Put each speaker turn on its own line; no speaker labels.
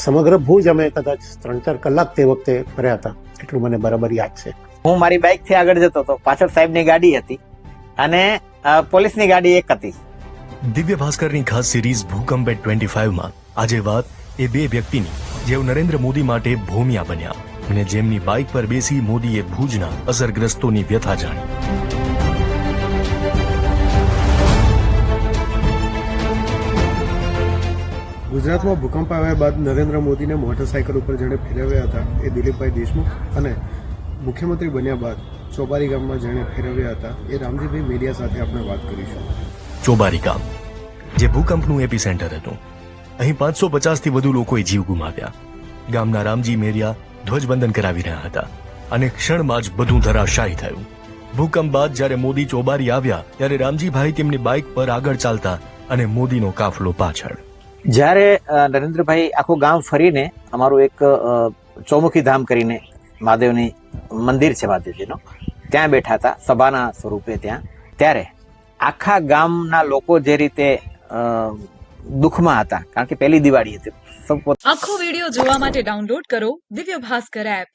સમગ્ર ભુજ અમે કદાચ 3-4 કલાક તે વખતે ફર્યા હતા, એટલું મને બરાબર યાદ છે.
હું મારી બાઇક થી આગળ જતો હતો, પાછળ સાહેબની ગાડી હતી અને પોલીસની ગાડી એક હતી.
દિવ્ય ભાસ્કરની ખાસ સિરીઝ ભૂકંપ એટ 25 માં આજે વાત એ બે વ્યક્તિની જેઓ નરેન્દ્ર મોદી માટે ભૂમિયા બન્યા અને જેમની બાઇક પર બેસી મોદીએ ભુજના અસરગ્રસ્તોની વ્યથા જાણી.
ગુજરાતમાં ભૂકંપ આવ્યા બાદ નરેન્દ્ર મોદીને મોટરસાયકલ ઉપર જેણે ફેરવ્યા હતા એ દિલીપભાઈ દેશમુખ, અને મુખ્યમંત્રી બન્યા બાદ ચોબારી ગામમાં જેણે ફેરવ્યા હતા એ રામજીભાઈ મેરિયા સાથે આપણે વાત કરીશું.
ચોબારી ગામ જે ભૂકંપનું એપિસેન્ટર હતું. અહીં 550 થી વધુ લોકોએ જીવ ગુમાવ્યા. ગામના રામજી મેરિયા ધ્વજવંદન કરાવી રહ્યા હતા અને ક્ષણમાં જ બધું ધરાશાયી થયું. ભૂકંપ બાદ જ્યારે મોદી ચોબારી આવ્યા ત્યારે રામજીભાઈ તેમની બાઇક પર આગળ ચાલતા અને મોદીનો કાફલો પાછળ.
જ્યારે નરેન્દ્રભાઈ આખું ગામ ફરીને અમારું એક ચૌમુખી ધામ કરીને મહાદેવની મંદિર છે મહાદેવજીનો, ત્યાં બેઠા હતા સભાના સ્વરૂપે ત્યાં, ત્યારે આખા ગામના લોકો જે રીતે દુઃખમાં હતા, કારણ કે પહેલી દિવાળી હતી.
આખો વિડીયો જોવા માટે ડાઉનલોડ કરો દિવ્ય ભાસ્કર એપ.